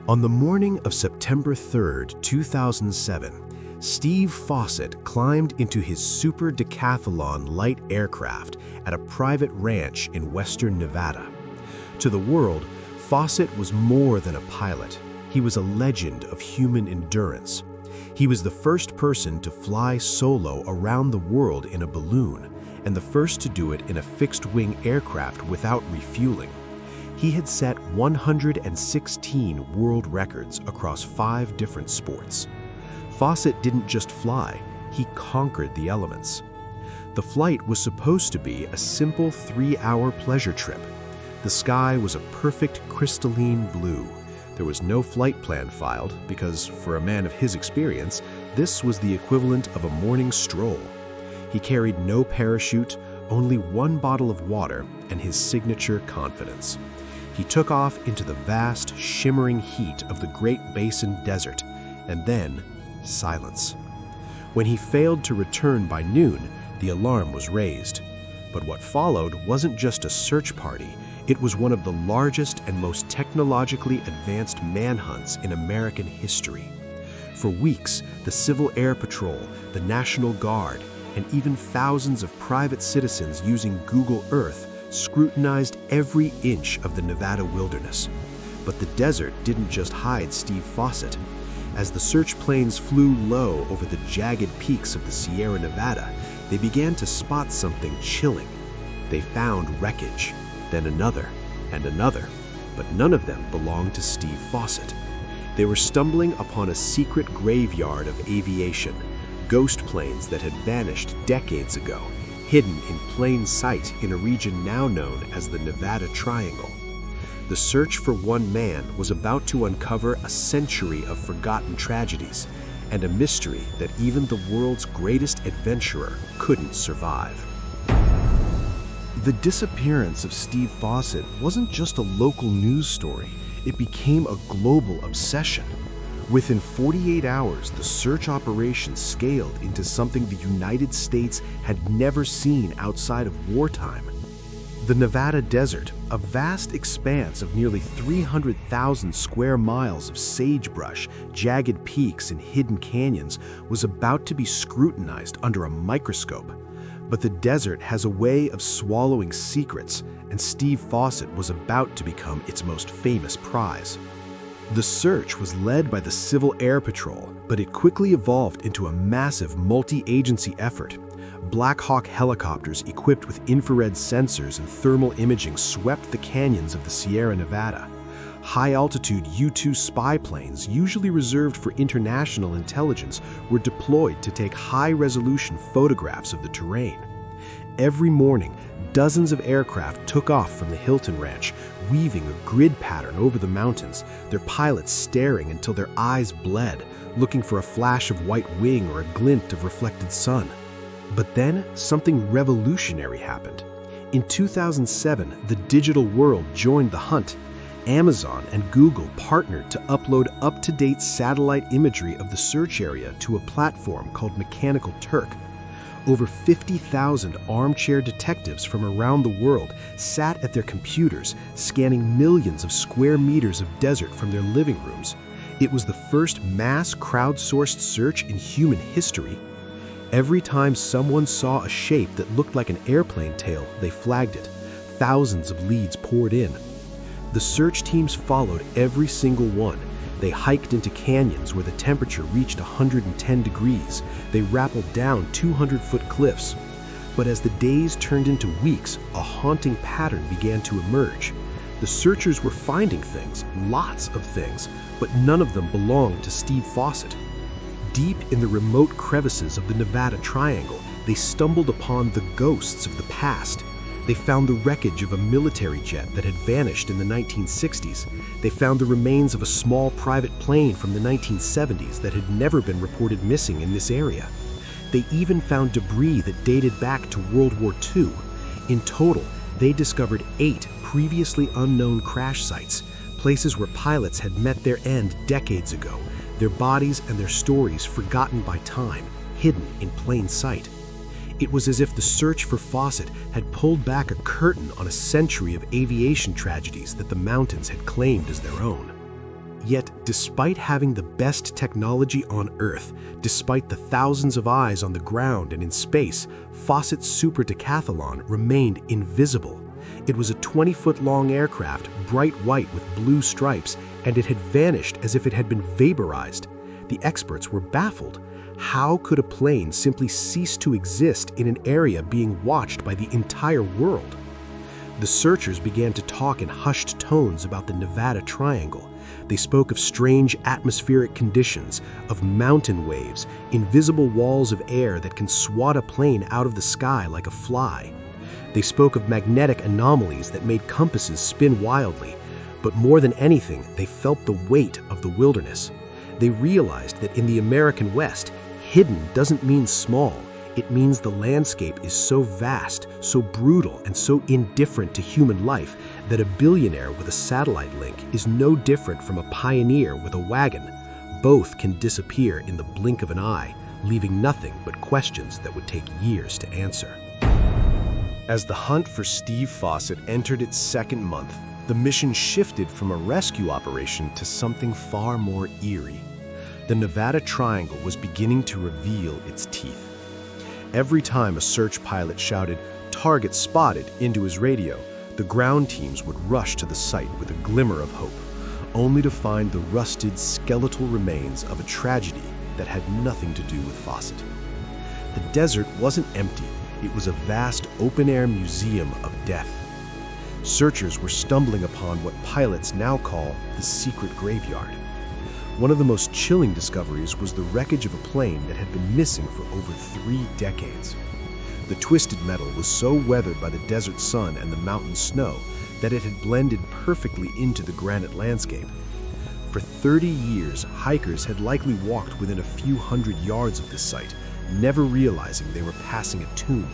On the morning of September 3rd, 2007, Steve Fossett climbed into his Super Decathlon light aircraft at a private ranch in western Nevada. To the world, Fossett was more than a pilot. He was a legend of human endurance. He was the first person to fly solo around the world in a balloon, and the first to do it in a fixed-wing aircraft without refueling. He had set 116 world records across 5 different sports. Fossett didn't just fly, he conquered the elements. The flight was supposed to be a simple 3-hour pleasure trip. The sky was a perfect crystalline blue. There was no flight plan filed because, for a man of his experience, this was the equivalent of a morning stroll. He carried no parachute, only 1 bottle of water, and his signature confidence. He took off into the vast, shimmering heat of the Great Basin Desert, and then silence. When he failed to return by noon, the alarm was raised. But what followed wasn't just a search party, it was one of the largest and most technologically advanced manhunts in American history. For weeks, the Civil Air Patrol, the National Guard, and even thousands of private citizens using Google Earth scrutinized every inch of the Nevada wilderness. But the desert didn't just hide Steve Fossett. As the search planes flew low over the jagged peaks of the Sierra Nevada, they began to spot something chilling. They found wreckage, then another, and another, but none of them belonged to Steve Fossett. They were stumbling upon a secret graveyard of aviation, ghost planes that had vanished decades ago, hidden in plain sight in a region now known as the Nevada Triangle. The search for one man was about to uncover a century of forgotten tragedies and a mystery that even the world's greatest adventurer couldn't survive. The disappearance of Steve Fossett wasn't just a local news story, it became a global obsession. Within 48 hours, the search operation scaled into something the United States had never seen outside of wartime. The Nevada desert, a vast expanse of nearly 300,000 square miles of sagebrush, jagged peaks, and hidden canyons, was about to be scrutinized under a microscope. But the desert has a way of swallowing secrets, and Steve Fossett was about to become its most famous prize. The search was led by the Civil Air Patrol, but it quickly evolved into a massive multi-agency effort. Black Hawk helicopters equipped with infrared sensors and thermal imaging swept the canyons of the Sierra Nevada. High-altitude U-2 spy planes, usually reserved for international intelligence, were deployed to take high-resolution photographs of the terrain. Every morning, dozens of aircraft took off from the Hilton Ranch, weaving a grid pattern over the mountains, their pilots staring until their eyes bled, looking for a flash of white wing or a glint of reflected sun. But then, something revolutionary happened. In 2007, the digital world joined the hunt. Amazon and Google partnered to upload up-to-date satellite imagery of the search area to a platform called Mechanical Turk. Over 50,000 armchair detectives from around the world sat at their computers, scanning millions of square meters of desert from their living rooms. It was the first mass crowdsourced search in human history. Every time someone saw a shape that looked like an airplane tail, they flagged it. Thousands of leads poured in. The search teams followed every single one. They hiked into canyons where the temperature reached 110 degrees. They rappelled down 200-foot cliffs. But as the days turned into weeks, a haunting pattern began to emerge. The searchers were finding things, lots of things, but none of them belonged to Steve Fossett. Deep in the remote crevices of the Nevada Triangle, they stumbled upon the ghosts of the past. They found the wreckage of a military jet that had vanished in the 1960s. They found the remains of a small private plane from the 1970s that had never been reported missing in this area. They even found debris that dated back to World War II. In total, they discovered 8 previously unknown crash sites, places where pilots had met their end decades ago, their bodies and their stories forgotten by time, hidden in plain sight. It was as if the search for Fossett had pulled back a curtain on a century of aviation tragedies that the mountains had claimed as their own. Yet, despite having the best technology on Earth, despite the thousands of eyes on the ground and in space, Fossett's Super Decathlon remained invisible. It was a 20-foot-long aircraft, bright white with blue stripes, and it had vanished as if it had been vaporized. The experts were baffled. How could a plane simply cease to exist in an area being watched by the entire world? The searchers began to talk in hushed tones about the Nevada Triangle. They spoke of strange atmospheric conditions, of mountain waves, invisible walls of air that can swat a plane out of the sky like a fly. They spoke of magnetic anomalies that made compasses spin wildly. But more than anything, they felt the weight of the wilderness. They realized that in the American West, hidden doesn't mean small. It means the landscape is so vast, so brutal, and so indifferent to human life that a billionaire with a satellite link is no different from a pioneer with a wagon. Both can disappear in the blink of an eye, leaving nothing but questions that would take years to answer. As the hunt for Steve Fossett entered its second month, the mission shifted from a rescue operation to something far more eerie. The Nevada Triangle was beginning to reveal its teeth. Every time a search pilot shouted, "Target spotted," into his radio, the ground teams would rush to the site with a glimmer of hope, only to find the rusted, skeletal remains of a tragedy that had nothing to do with Fossett. The desert wasn't empty. It was a vast, open-air museum of death. Searchers were stumbling upon what pilots now call the secret graveyard. One of the most chilling discoveries was the wreckage of a plane that had been missing for over 3 decades. The twisted metal was so weathered by the desert sun and the mountain snow that it had blended perfectly into the granite landscape. For 30 years, hikers had likely walked within a few hundred yards of this site, never realizing they were passing a tomb.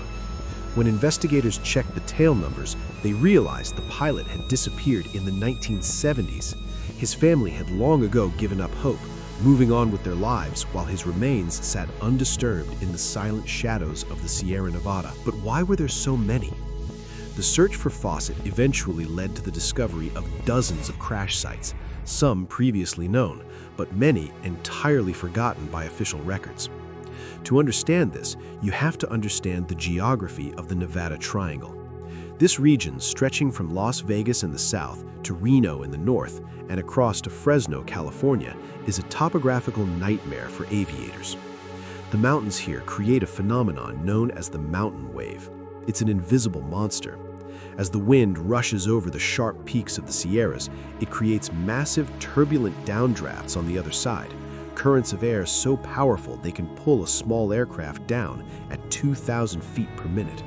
When investigators checked the tail numbers, they realized the pilot had disappeared in the 1970s. His family had long ago given up hope, moving on with their lives while his remains sat undisturbed in the silent shadows of the Sierra Nevada. But why were there so many? The search for Fossett eventually led to the discovery of dozens of crash sites, some previously known, but many entirely forgotten by official records. To understand this, you have to understand the geography of the Nevada Triangle. This region, stretching from Las Vegas in the south to Reno in the north and across to Fresno, California, is a topographical nightmare for aviators. The mountains here create a phenomenon known as the mountain wave. It's an invisible monster. As the wind rushes over the sharp peaks of the Sierras, it creates massive, turbulent downdrafts on the other side, currents of air so powerful they can pull a small aircraft down at 2,000 feet per minute.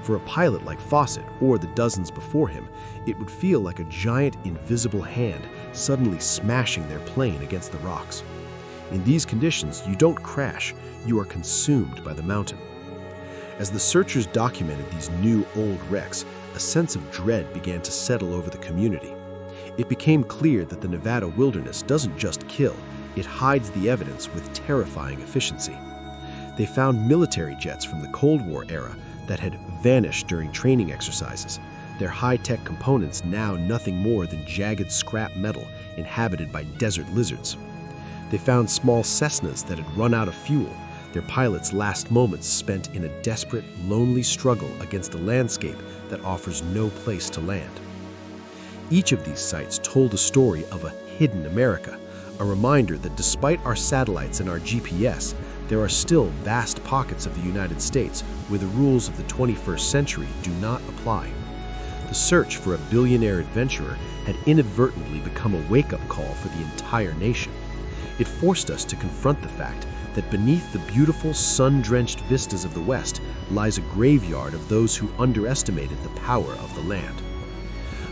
For a pilot like Fossett, or the dozens before him, it would feel like a giant invisible hand suddenly smashing their plane against the rocks. In these conditions, you don't crash, you are consumed by the mountain. As the searchers documented these new old wrecks, a sense of dread began to settle over the community. It became clear that the Nevada wilderness doesn't just kill, it hides the evidence with terrifying efficiency. They found military jets from the Cold War era that had vanished during training exercises, their high-tech components now nothing more than jagged scrap metal inhabited by desert lizards. They found small Cessnas that had run out of fuel, their pilots' last moments spent in a desperate, lonely struggle against a landscape that offers no place to land. Each of these sites told a story of a hidden America, a reminder that despite our satellites and our GPS, there are still vast pockets of the United States where the rules of the 21st century do not apply. The search for a billionaire adventurer had inadvertently become a wake-up call for the entire nation. It forced us to confront the fact that beneath the beautiful, sun-drenched vistas of the West lies a graveyard of those who underestimated the power of the land.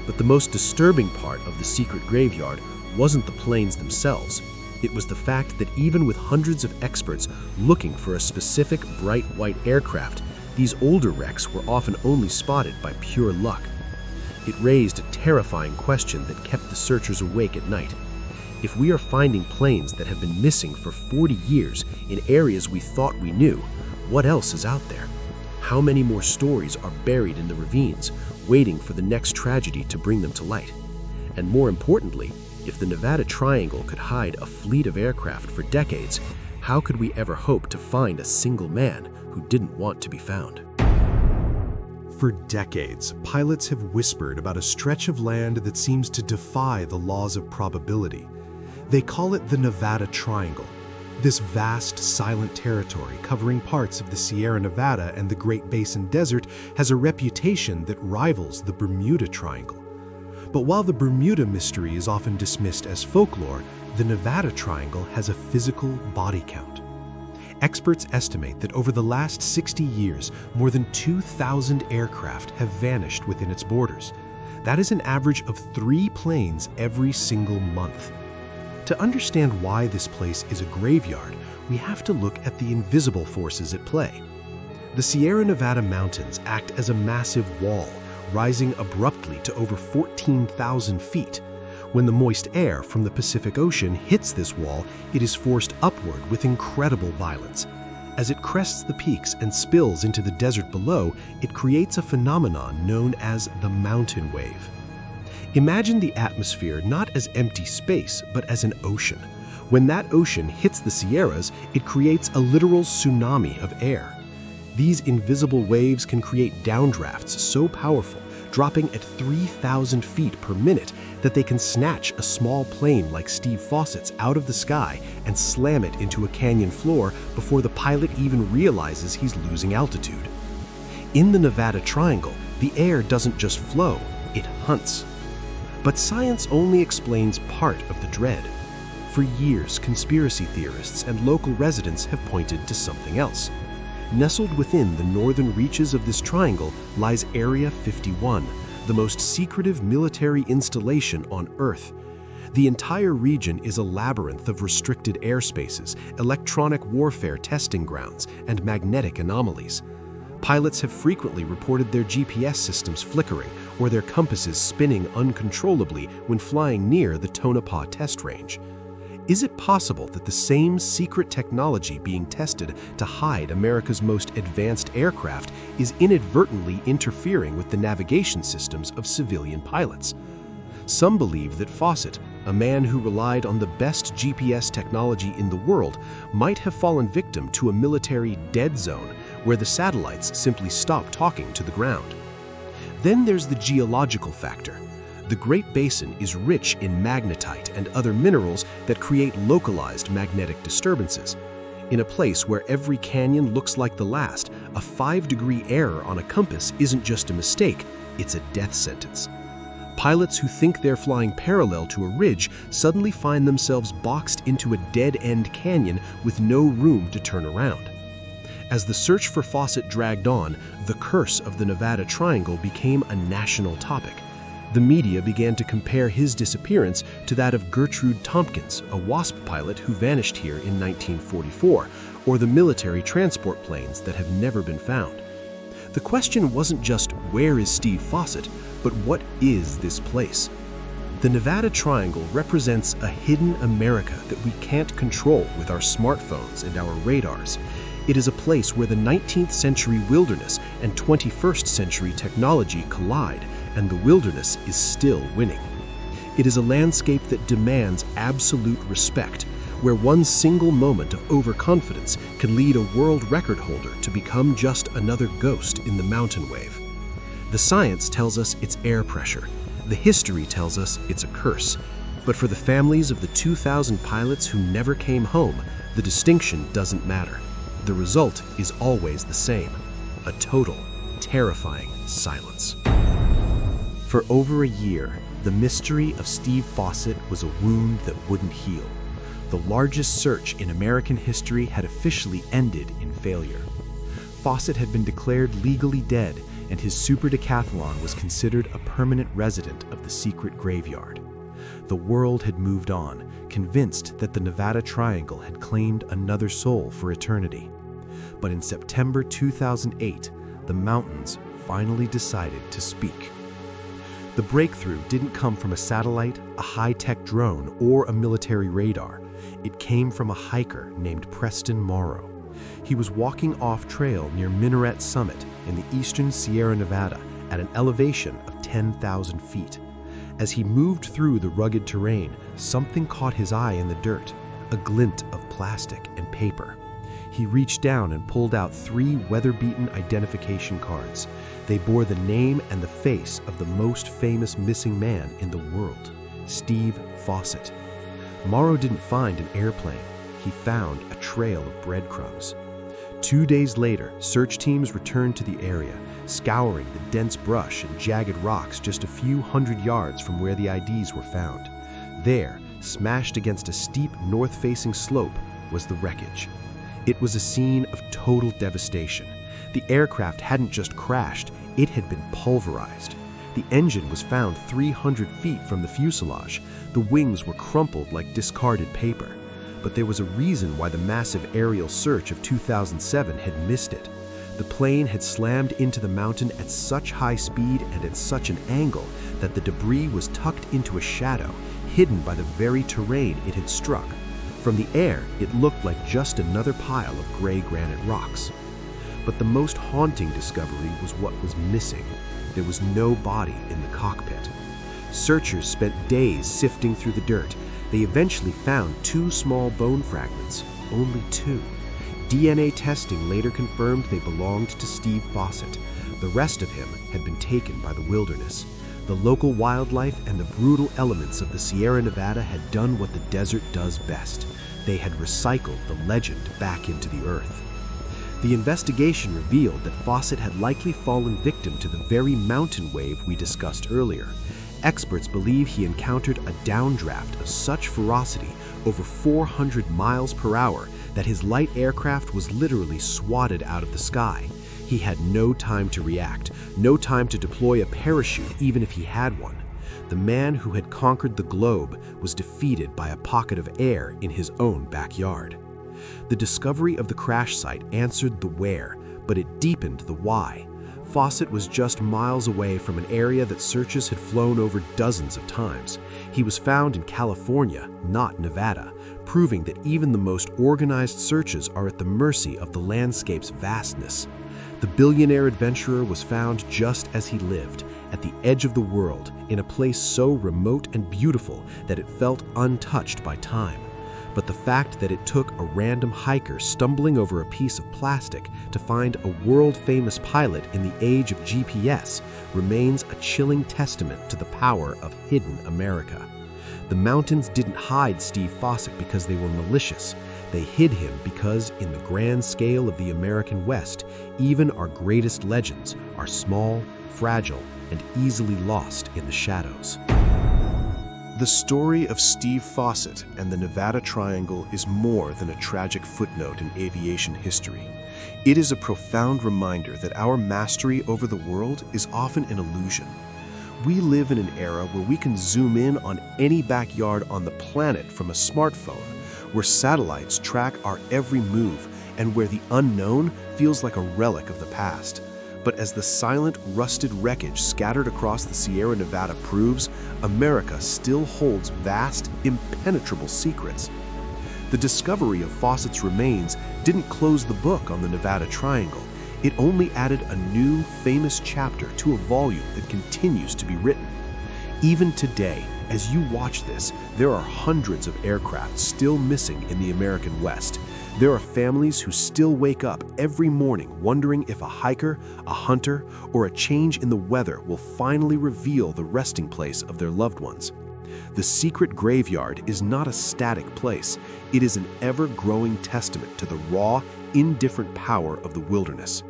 But the most disturbing part of the secret graveyard wasn't the planes themselves. It was the fact that even with hundreds of experts looking for a specific bright white aircraft, these older wrecks were often only spotted by pure luck. It raised a terrifying question that kept the searchers awake at night. If we are finding planes that have been missing for 40 years in areas we thought we knew, what else is out there? How many more stories are buried in the ravines, waiting for the next tragedy to bring them to light? And more importantly, If the Nevada Triangle could hide a fleet of aircraft for decades, how could we ever hope to find a single man who didn't want to be found? For decades, pilots have whispered about a stretch of land that seems to defy the laws of probability. They call it the Nevada Triangle. This vast, silent territory covering parts of the Sierra Nevada and the Great Basin Desert has a reputation that rivals the Bermuda Triangle. But while the Bermuda mystery is often dismissed as folklore, the Nevada Triangle has a physical body count. Experts estimate that over the last 60 years, more than 2,000 aircraft have vanished within its borders. That is an average of 3 planes every single month. To understand why this place is a graveyard, we have to look at the invisible forces at play. The Sierra Nevada mountains act as a massive wall, rising abruptly to over 14,000 feet. When the moist air from the Pacific Ocean hits this wall, it is forced upward with incredible violence. As it crests the peaks and spills into the desert below, it creates a phenomenon known as the mountain wave. Imagine the atmosphere not as empty space, but as an ocean. When that ocean hits the Sierras, it creates a literal tsunami of air. These invisible waves can create downdrafts so powerful, dropping at 3,000 feet per minute, that they can snatch a small plane like Steve Fossett's out of the sky and slam it into a canyon floor before the pilot even realizes he's losing altitude. In the Nevada Triangle, the air doesn't just flow, it hunts. But science only explains part of the dread. For years, conspiracy theorists and local residents have pointed to something else. Nestled within the northern reaches of this triangle lies Area 51, the most secretive military installation on Earth. The entire region is a labyrinth of restricted airspaces, electronic warfare testing grounds, and magnetic anomalies. Pilots have frequently reported their GPS systems flickering or their compasses spinning uncontrollably when flying near the Tonopah test range. Is it possible that the same secret technology being tested to hide America's most advanced aircraft is inadvertently interfering with the navigation systems of civilian pilots? Some believe that Fossett, a man who relied on the best GPS technology in the world, might have fallen victim to a military dead zone where the satellites simply stop talking to the ground. Then there's the geological factor. The Great Basin is rich in magnetite and other minerals that create localized magnetic disturbances. In a place where every canyon looks like the last, a 5-degree error on a compass isn't just a mistake, it's a death sentence. Pilots who think they're flying parallel to a ridge suddenly find themselves boxed into a dead-end canyon with no room to turn around. As the search for Fossett dragged on, the curse of the Nevada Triangle became a national topic. The media began to compare his disappearance to that of Gertrude Tompkins, a WASP pilot who vanished here in 1944, or the military transport planes that have never been found. The question wasn't just where is Steve Fossett, but what is this place? The Nevada Triangle represents a hidden America that we can't control with our smartphones and our radars. It is a place where the 19th century wilderness and 21st century technology collide, and the wilderness is still winning. It is a landscape that demands absolute respect, where one single moment of overconfidence can lead a world record holder to become just another ghost in the mountain wave. The science tells us it's air pressure. The history tells us it's a curse. But for the families of the 2,000 pilots who never came home, the distinction doesn't matter. The result is always the same: a total, terrifying silence. For over a year, the mystery of Steve Fossett was a wound that wouldn't heal. The largest search in American history had officially ended in failure. Fossett had been declared legally dead, and his super decathlon was considered a permanent resident of the secret graveyard. The world had moved on, convinced that the Nevada Triangle had claimed another soul for eternity. But in September 2008, the mountains finally decided to speak. The breakthrough didn't come from a satellite, a high-tech drone, or a military radar. It came from a hiker named Preston Morrow. He was walking off-trail near Minaret Summit in the eastern Sierra Nevada at an elevation of 10,000 feet. As he moved through the rugged terrain, something caught his eye in the dirt, a glint of plastic and paper. He reached down and pulled out 3 weather-beaten identification cards. They bore the name and the face of the most famous missing man in the world, Steve Fossett. Morrow didn't find an airplane. He found a trail of breadcrumbs. 2 days later, search teams returned to the area, scouring the dense brush and jagged rocks just a few hundred yards from where the IDs were found. There, smashed against a steep north-facing slope, was the wreckage. It was a scene of total devastation. The aircraft hadn't just crashed, it had been pulverized. The engine was found 300 feet from the fuselage. The wings were crumpled like discarded paper. But there was a reason why the massive aerial search of 2007 had missed it. The plane had slammed into the mountain at such high speed and at such an angle that the debris was tucked into a shadow, hidden by the very terrain it had struck. From the air, it looked like just another pile of gray granite rocks. But the most haunting discovery was what was missing. There was no body in the cockpit. Searchers spent days sifting through the dirt. They eventually found 2 small bone fragments, only 2. DNA testing later confirmed they belonged to Steve Fossett. The rest of him had been taken by the wilderness. The local wildlife and the brutal elements of the Sierra Nevada had done what the desert does best. They had recycled the legend back into the earth. The investigation revealed that Fossett had likely fallen victim to the very mountain wave we discussed earlier. Experts believe he encountered a downdraft of such ferocity, over 400 miles per hour, that his light aircraft was literally swatted out of the sky. He had no time to react, no time to deploy a parachute even if he had one. The man who had conquered the globe was defeated by a pocket of air in his own backyard. The discovery of the crash site answered the where, but it deepened the why. Fossett was just miles away from an area that searchers had flown over dozens of times. He was found in California, not Nevada, proving that even the most organized searches are at the mercy of the landscape's vastness. The billionaire adventurer was found just as he lived, at the edge of the world, in a place so remote and beautiful that it felt untouched by time. But the fact that it took a random hiker stumbling over a piece of plastic to find a world-famous pilot in the age of GPS remains a chilling testament to the power of hidden America. The mountains didn't hide Steve Fossett because they were malicious. They hid him because, in the grand scale of the American West, even our greatest legends are small, fragile, and easily lost in the shadows. The story of Steve Fossett and the Nevada Triangle is more than a tragic footnote in aviation history. It is a profound reminder that our mastery over the world is often an illusion. We live in an era where we can zoom in on any backyard on the planet from a smartphone, where satellites track our every move, and where the unknown feels like a relic of the past. But as the silent, rusted wreckage scattered across the Sierra Nevada proves, America still holds vast, impenetrable secrets. The discovery of Fossett's remains didn't close the book on the Nevada Triangle. It only added a new, famous chapter to a volume that continues to be written. Even today, as you watch this, there are hundreds of aircraft still missing in the American West. There are families who still wake up every morning wondering if a hiker, a hunter, or a change in the weather will finally reveal the resting place of their loved ones. The secret graveyard is not a static place. It is an ever-growing testament to the raw, indifferent power of the wilderness.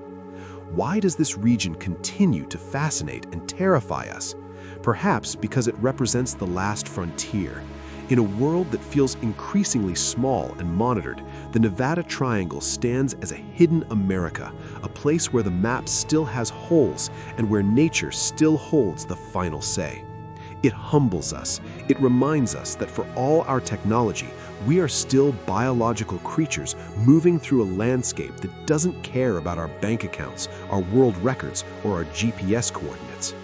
Why does this region continue to fascinate and terrify us? Perhaps because it represents the last frontier. In a world that feels increasingly small and monitored, the Nevada Triangle stands as a hidden America, a place where the map still has holes and where nature still holds the final say. It humbles us. It reminds us that for all our technology, we are still biological creatures moving through a landscape that doesn't care about our bank accounts, our world records, or our GPS coordinates.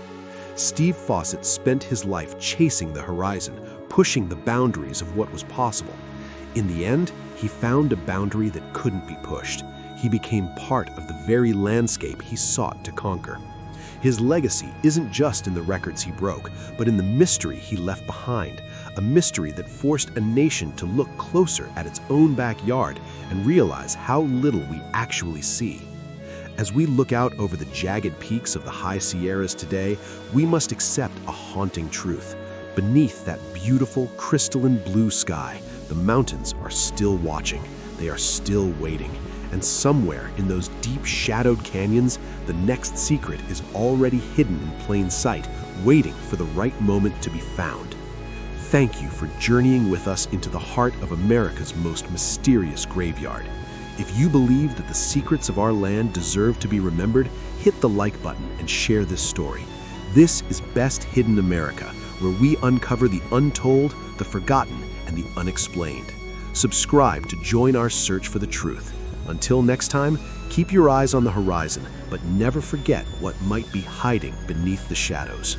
Steve Fossett spent his life chasing the horizon, pushing the boundaries of what was possible. In the end, he found a boundary that couldn't be pushed. He became part of the very landscape he sought to conquer. His legacy isn't just in the records he broke, but in the mystery he left behind, a mystery that forced a nation to look closer at its own backyard and realize how little we actually see. As we look out over the jagged peaks of the high Sierras today, we must accept a haunting truth. Beneath that beautiful crystalline blue sky, the mountains are still watching. They are still waiting. And somewhere in those deep shadowed canyons, the next secret is already hidden in plain sight, waiting for the right moment to be found. Thank you for journeying with us into the heart of America's most mysterious graveyard. If you believe that the secrets of our land deserve to be remembered, hit the like button and share this story. This is Best Hidden America, where we uncover the untold, the forgotten, and the unexplained. Subscribe to join our search for the truth. Until next time, keep your eyes on the horizon, but never forget what might be hiding beneath the shadows.